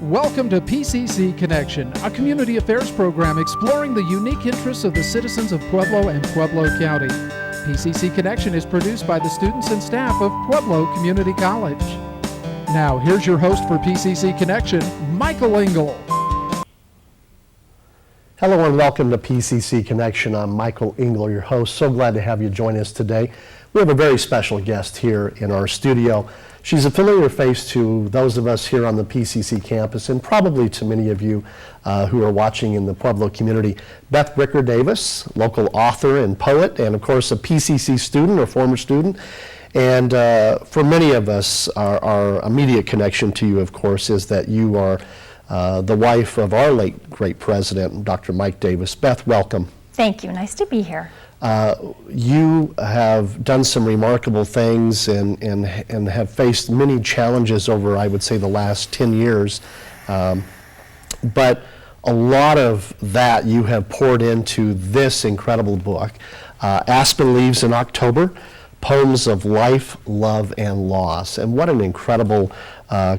Welcome to PCC Connection, a community affairs program exploring the unique interests of the citizens of Pueblo and Pueblo County. PCC Connection is produced by the students and staff of Pueblo Community College. Now, here's your host for PCC Connection, Michael Engle. Hello and welcome to PCC Connection. I'm Michael Engle, your host. So glad to have you join us today. We have a very special guest here in our studio. She's a familiar face to those of us here on the PCC campus and probably to many of you who are watching in the Pueblo community. Beth Bricker Davis, local author and poet, and of course a PCC student or former student. And for many of us, our immediate connection to you, of course, is that you are the wife of our late great president, Dr. Mike Davis. Beth, welcome. Thank you. Nice to be here. You have done some remarkable things and have faced many challenges over, I would say, the last 10 years. But a lot of that you have poured into this incredible book, Aspen Leaves in October, Poems of Life, Love, and Loss. And what an incredible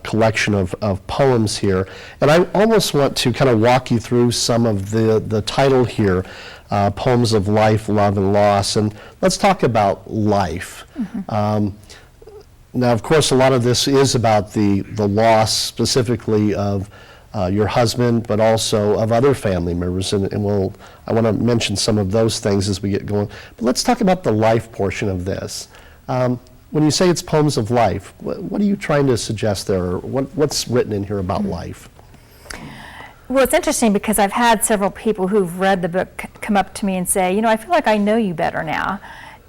collection of poems here. And I almost want to kind of walk you through some of the title here, Poems of Life, Love, and Loss. And let's talk about life. Mm-hmm. Now, of course, a lot of this is about the loss specifically of your husband, but also of other family members. And I want to mention some of those things as we get going. But let's talk about the life portion of this. When you say it's poems of life, what are you trying to suggest there? Or what's written in here about life? Well, it's interesting because I've had several people who've read the book come up to me and say, I feel like I know you better now.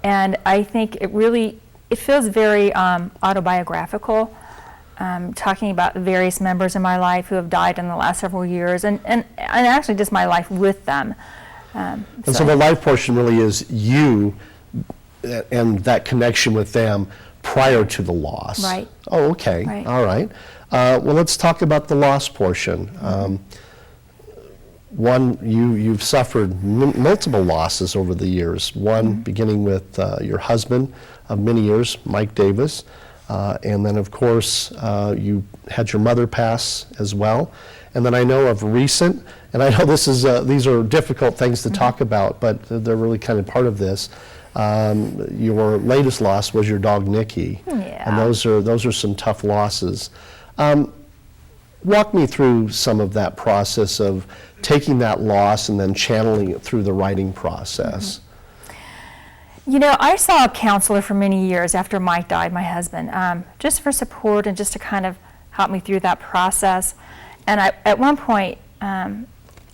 And I think it feels very autobiographical, talking about various members in my life who have died in the last several years and actually just my life with them. So the life portion really is you and that connection with them prior to the loss. Right. Oh, okay. Right. All right. Well, let's talk about the loss portion. One, you've suffered multiple losses over the years. One beginning with your husband of many years, Mike Davis, and then of course you had your mother pass as well. And then I know of recent, and I know these are difficult things to talk about, but they're really kind of part of this. Your latest loss was your dog Nikki, and those are some tough losses. Walk me through some of that process of taking that loss and then channeling it through the writing process. I saw a counselor for many years after Mike died, my husband, just for support and just to kind of help me through that process. And at one point, and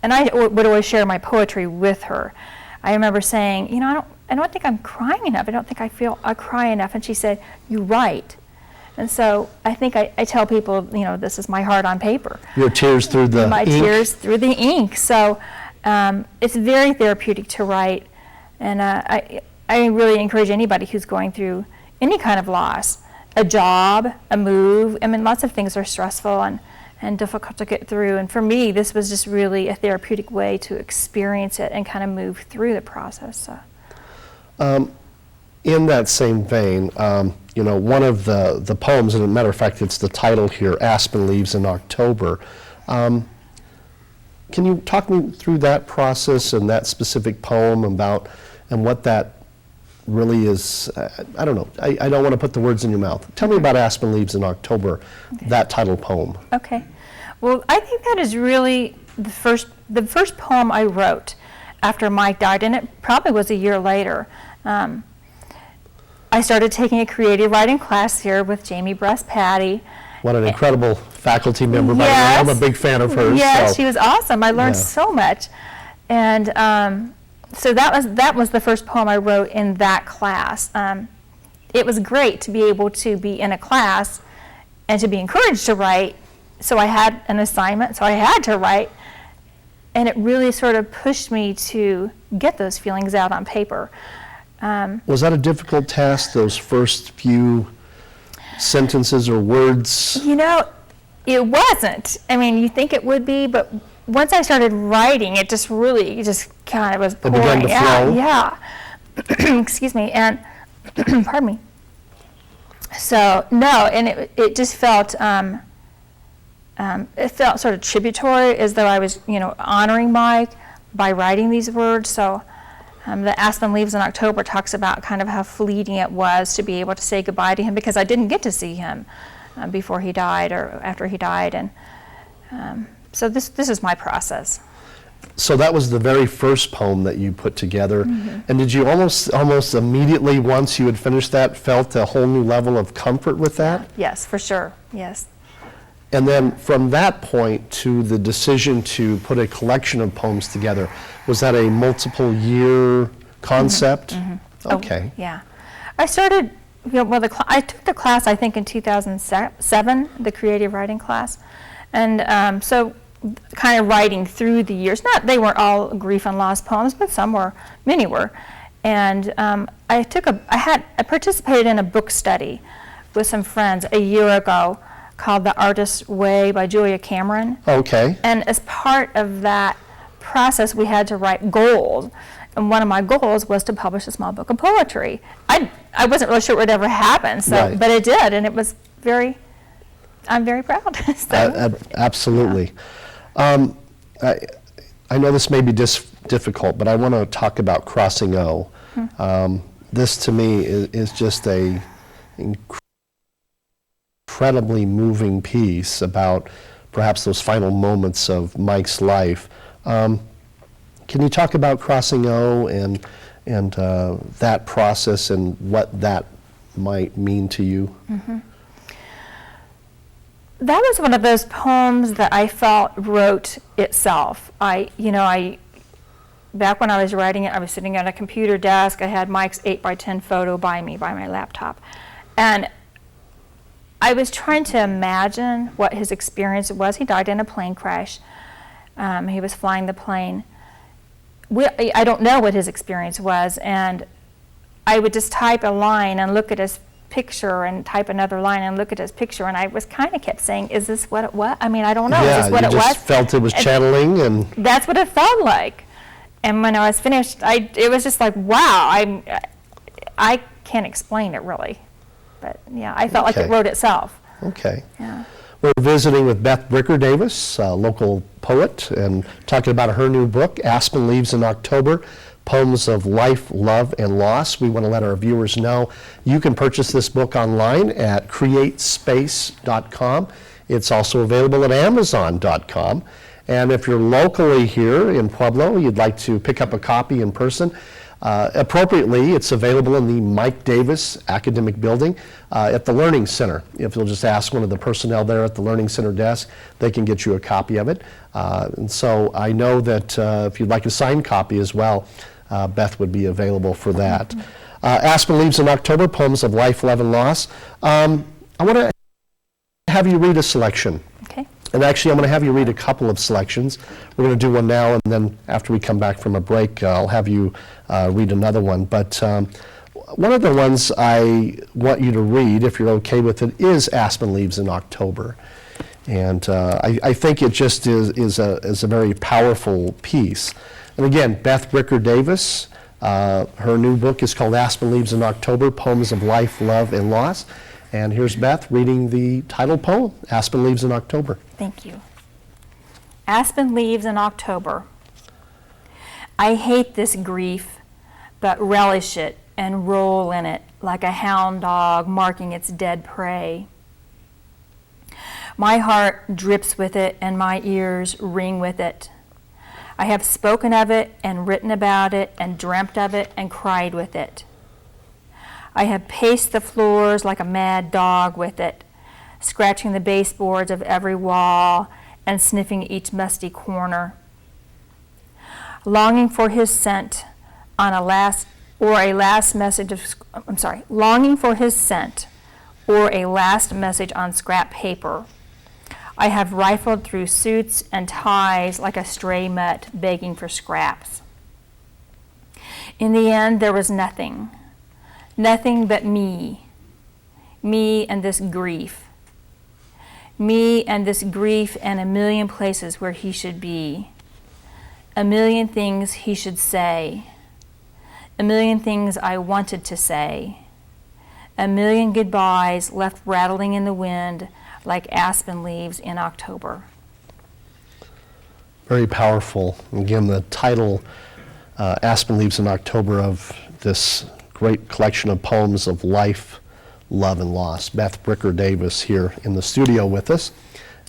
I would always share my poetry with her. I remember saying, I don't think I'm crying enough. I don't think I cry enough. And she said, "You write." And so I think I tell people, this is my heart on paper. Your tears through the ink. My tears through the ink. So it's very therapeutic to write. And I really encourage anybody who's going through any kind of loss, a job, a move. Lots of things are stressful and difficult to get through. And for me, this was just really a therapeutic way to experience it and kind of move through the process. So. In that same vein, one of the poems, and as a matter of fact, it's the title here, Aspen Leaves in October. Can you talk me through that process and that specific poem about and what that really is? I don't know. I don't want to put the words in your mouth. Tell me about Aspen Leaves in October, that title poem. Okay. Well, I think that is really the first poem I wrote after Mike died, and it probably was a year later. I started taking a creative writing class here with Jamie Bress-Patty. What an incredible faculty member. By the way, I'm a big fan of hers. Yes, she was awesome. I learned so much. And so that was the first poem I wrote in that class. It was great to be able to be in a class and to be encouraged to write. So I had an assignment, so I had to write. And it really sort of pushed me to get those feelings out on paper. Was that a difficult task, those first few sentences or words? It wasn't. You think it would be, but once I started writing, it just kind of was pouring out. It began to flow? Yeah. Excuse me. And, pardon me. So, no, and it just felt it felt sort of tributary, as though I was, honoring Mike by writing these words. So the Aspen Leaves in October talks about kind of how fleeting it was to be able to say goodbye to him, because I didn't get to see him before he died or after he died. And so this is my process. So that was the very first poem that you put together. Mm-hmm. And did you almost immediately, once you had finished that, felt a whole new level of comfort with that? Yes, for sure, yes. And then from that point to the decision to put a collection of poems together, was that a multiple year concept? Mm-hmm. Mm-hmm. Okay. Oh, yeah. I started, I took the class, I think, in 2007, the creative writing class. And so kind of writing through the years, they weren't all grief and loss poems, but many were. And I participated in a book study with some friends a year ago called The Artist's Way by Julia Cameron. Okay. And as part of that process, we had to write goals. And one of my goals was to publish a small book of poetry. I wasn't really sure it would ever happen, Right. but it did, and it was I'm very proud. So, absolutely. yeah. I know this may be difficult, but I want to talk about Crossing O. This to me is just a incredibly moving piece about perhaps those final moments of Mike's life. Can you talk about Crossing O and that process and what that might mean to you? Mm-hmm. That was one of those poems that I felt wrote itself. Back when I was writing it, I was sitting at a computer desk. I had Mike's 8x10 photo by my laptop. And I was trying to imagine what his experience was. He died in a plane crash. He was flying the plane. I don't know what his experience was, and I would just type a line and look at his picture and type another line and look at his picture, and I was kind of kept saying, is this what it was? I mean, I don't know. Is this what it was? Yeah, you just felt it was channeling, and that's what it felt like. And when I was finished, it was just like, wow, I can't explain it really. But yeah, I felt like it wrote itself. Okay. Yeah. We're visiting with Beth Bricker Davis, a local poet, and talking about her new book, Aspen Leaves in October, Poems of Life, Love, and Loss. We want to let our viewers know you can purchase this book online at createspace.com. It's also available at amazon.com. And if you're locally here in Pueblo, you'd like to pick up a copy in person, appropriately, it's available in the Mike Davis Academic Building at the Learning Center. If you'll just ask one of the personnel there at the Learning Center desk, they can get you a copy of it. And so I know that if you'd like a signed copy as well, Beth would be available for that. Aspen Leaves in October, Poems of Life, Love, and Loss. I want to have you read a selection. Okay. And actually, I'm going to have you read a couple of selections. We're going to do one now, and then after we come back from a break, I'll have you read another one. But one of the ones I want you to read, if you're okay with it, is Aspen Leaves in October. And I think it just is a very powerful piece. And again, Beth Bricker Davis, her new book is called Aspen Leaves in October, Poems of Life, Love, and Loss. And here's Beth reading the title poem, Aspen Leaves in October. Thank you. Aspen Leaves in October. I hate this grief, but relish it and roll in it like a hound dog marking its dead prey. My heart drips with it and my ears ring with it. I have spoken of it and written about it and dreamt of it and cried with it. I have paced the floors like a mad dog with it, scratching the baseboards of every wall and sniffing each musty corner. Longing for his scent on longing for his scent or a last message on scrap paper. I have rifled through suits and ties like a stray mutt begging for scraps. In the end, there was nothing but me and this grief. Me and this grief and a million places where he should be. A million things he should say. A million things I wanted to say. A million goodbyes left rattling in the wind like Aspen Leaves in October. Very powerful. Again, the title, Aspen Leaves in October, of this great collection of poems of life, love, and loss. Beth Bricker Davis here in the studio with us.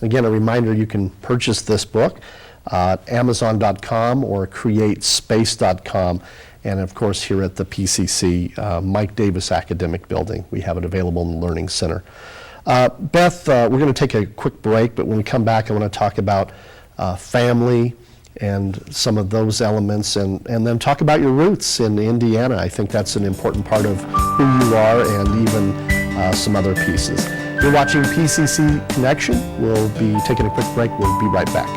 Again, a reminder, you can purchase this book at Amazon.com or CreateSpace.com. And of course, here at the PCC Mike Davis Academic Building, we have it available in the Learning Center. Beth, we're going to take a quick break, but when we come back, I want to talk about family and some of those elements, and then talk about your roots in Indiana. I think that's an important part of who you are, and even some other pieces. You're watching PCC Connection. We'll be taking a quick break. We'll be right back.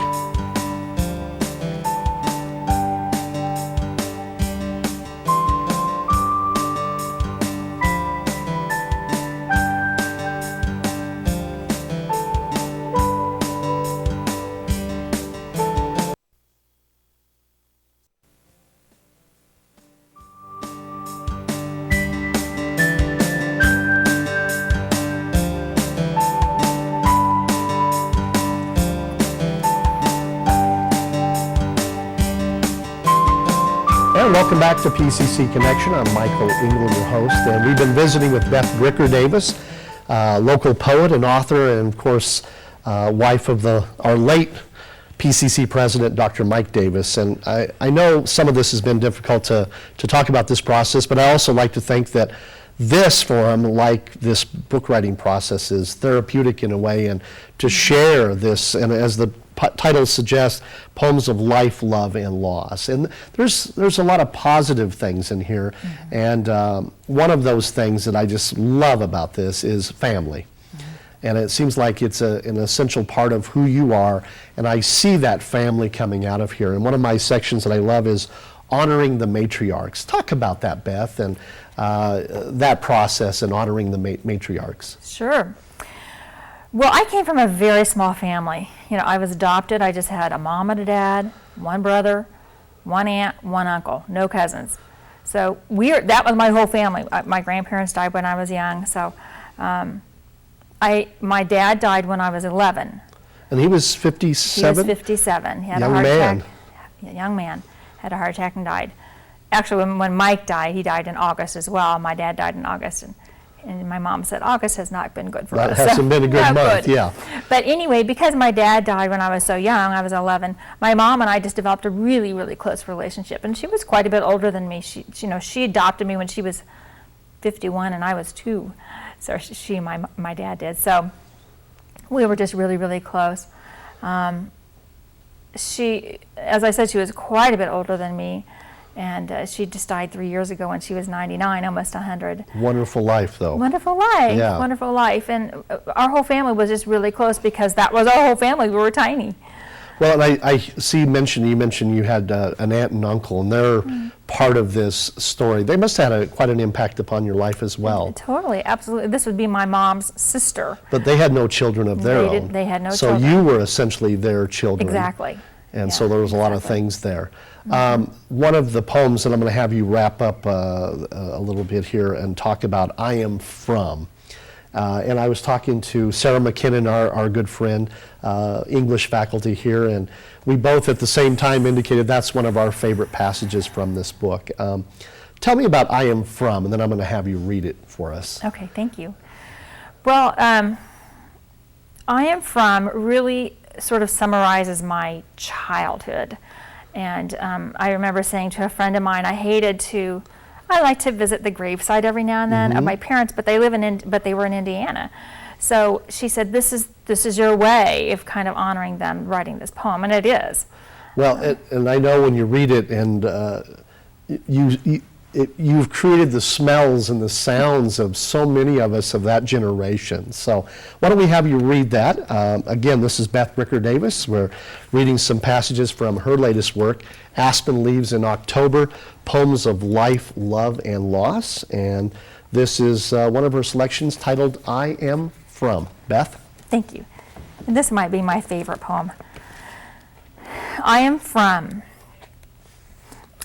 Welcome back to PCC Connection. I'm Michael Engle, your host, and we've been visiting with Beth Bricker Davis, local poet and author, and of course, wife of our late PCC president, Dr. Mike Davis. And I know some of this has been difficult to talk about this process, but I also like to think that this forum, like this book writing process, is therapeutic in a way, and to share this, and as the title suggests, poems of life, love, and loss. And there's a lot of positive things in here, and one of those things that I just love about this is family. And it seems like it's an essential part of who you are, and I see that family coming out of here. And one of my sections that I love is honoring the matriarchs. Talk about that, Beth, and that process in honoring the matriarchs. Sure. Well, I came from a very small family. You know, I was adopted. I just had a mom and a dad, one brother, one aunt, one uncle, no cousins. So that was my whole family. My grandparents died when I was young. So my dad died when I was 11. And he was 57? He was 57. He had young a heart man. attack. Young man. Had a heart attack and died. Actually, when Mike died, he died in August as well. My dad died in August. And my mom said, August has not been good for us. That hasn't been a good month, yeah. But anyway, because my dad died when I was so young, I was 11, my mom and I just developed a really, really close relationship. And she was quite a bit older than me. She adopted me when she was 51 and I was 2. So my dad did. So we were just really, really close. She, as I said, she was quite a bit older than me. And she just died 3 years ago when she was 99, almost 100. Wonderful life, though. Wonderful life, yeah. Wonderful life. And our whole family was just really close because that was our whole family. We were tiny. Well, and I see you mentioned you had an aunt and uncle, and they're part of this story. They must have had quite an impact upon your life as well. Totally, absolutely. This would be my mom's sister. But they had no children of their own. They had no children. So you were essentially their children. Exactly. And so there was a lot of things there. One of the poems, and I'm going to have you wrap up a little bit here and talk about I Am From. And I was talking to Sarah McKinnon, our good friend, English faculty here, and we both at the same time indicated that's one of our favorite passages from this book. Tell me about I Am From, and then I'm going to have you read it for us. Okay, thank you. Well, I Am From really sort of summarizes my childhood. And I remember saying to a friend of mine, I like to visit the gravesite every now and then of my parents, but they were in Indiana. So she said, this is your way of kind of honoring them, writing this poem, and it is. Well, and I know when you read it, and you've created the smells and the sounds of so many of us of that generation. So why don't we have you read that? Again, this is Beth Bricker Davis. We're reading some passages from her latest work, Aspen Leaves in October, Poems of Life, Love, and Loss. And this is one of her selections titled I Am From. Beth? Thank you. And this might be my favorite poem. I am from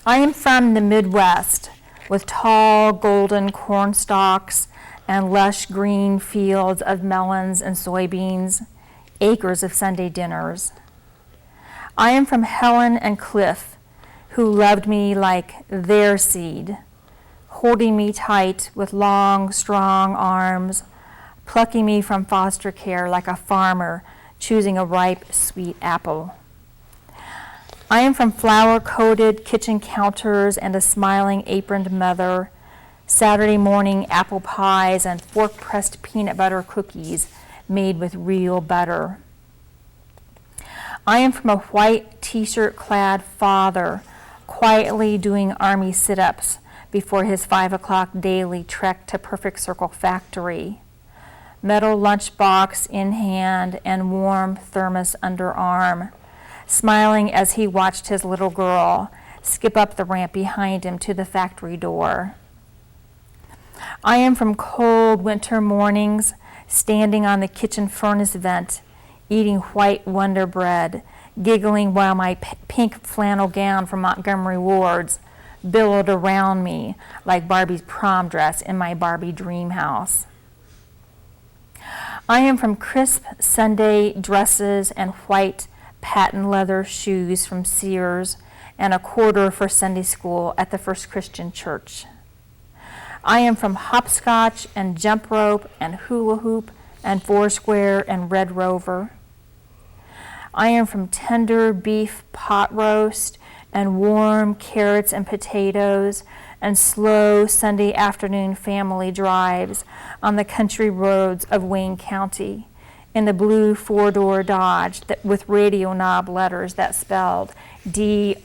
the Midwest, with tall golden corn stalks and lush green fields of melons and soybeans, acres of Sunday dinners. I am from Helen and Cliff, who loved me like their seed, holding me tight with long, strong arms, plucking me from foster care like a farmer choosing a ripe, sweet apple. I am from flour-coated kitchen counters and a smiling aproned mother, Saturday morning apple pies and fork-pressed peanut butter cookies made with real butter. I am from a white t-shirt-clad father, quietly doing army sit-ups before his 5 o'clock daily trek to Perfect Circle Factory. Metal lunchbox in hand and warm thermos under arm, smiling as he watched his little girl skip up the ramp behind him to the factory door. I am from cold winter mornings, standing on the kitchen furnace vent, eating white Wonder Bread, giggling while my pink flannel gown from Montgomery Ward's billowed around me like Barbie's prom dress in my Barbie dream house. I am from crisp Sunday dresses and white patent leather shoes from Sears and a quarter for Sunday school at the First Christian Church. I am from hopscotch and jump rope and hula hoop and Foursquare and Red Rover. I am from tender beef pot roast and warm carrots and potatoes and slow Sunday afternoon family drives on the country roads of Wayne County in the blue four-door Dodge with radio knob letters that spelled D-O-D-G-E.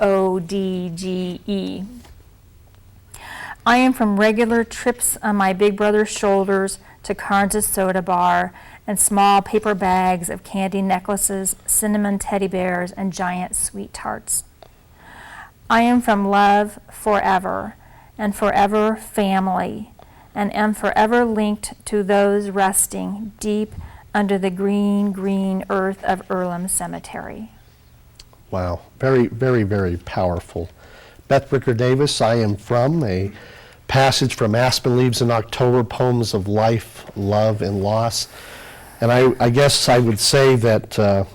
I am from regular trips on my big brother's shoulders to Carnes' Soda Bar and small paper bags of candy necklaces, cinnamon teddy bears, and giant sweet tarts. I am from love forever and forever family, and am forever linked to those resting deep under the green, green earth of Earlham Cemetery. Wow, very, very, very powerful. Beth Bricker Davis, I am from, a passage from Aspen Leaves in October, poems of life, love, and loss. And I guess I would say that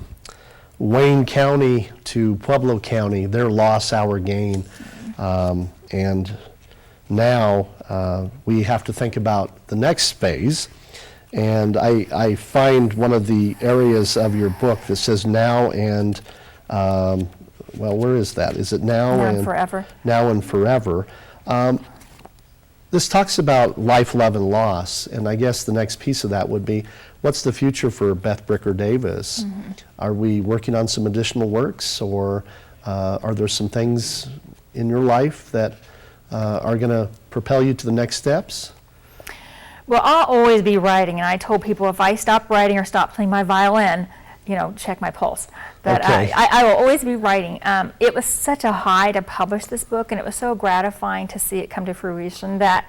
Wayne County to Pueblo County, their loss, our gain. And now we have to think about the next phase. And I find one of the areas of your book that says now and, well, where is that? Is it now and forever? Now and forever. This talks about life, love, and loss, and I guess the next piece of that would be, what's the future for Beth Bricker Davis? Mm-hmm. Are we working on some additional works, or are there some things in your life that are going to propel you to the next steps? Well, I'll always be writing, and I told people if I stop writing or stop playing my violin, check my pulse. But okay. I will always be writing. It was such a high to publish this book, and it was so gratifying to see it come to fruition that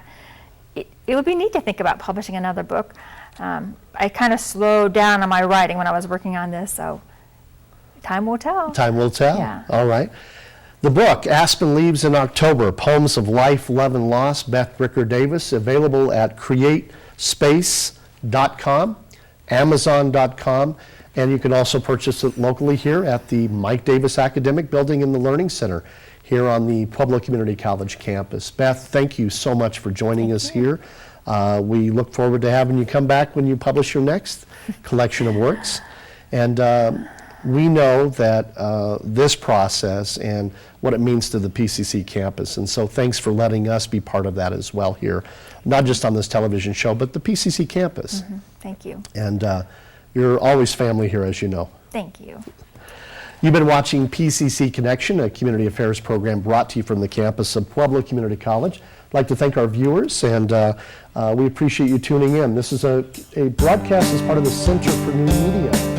it would be neat to think about publishing another book. I kind of slowed down on my writing when I was working on this, so time will tell. Time will tell. Yeah. All right. The book, Aspen Leaves in October, Poems of Life, Love, and Loss, Beth Bricker Davis, available at createspace.com, amazon.com, and you can also purchase it locally here at the Mike Davis Academic Building in the Learning Center here on the Pueblo Community College campus. Beth, thank you so much for joining us here. We look forward to having you come back when you publish your next collection of works. And we know that this process and what it means to the PCC campus, and so thanks for letting us be part of that as well here, not just on this television show, but the PCC campus. Mm-hmm. Thank you. And you're always family here, as you know. Thank you. You've been watching PCC Connection, a community affairs program brought to you from the campus of Pueblo Community College. I'd like to thank our viewers, and we appreciate you tuning in. This is a broadcast as part of the Center for New Media.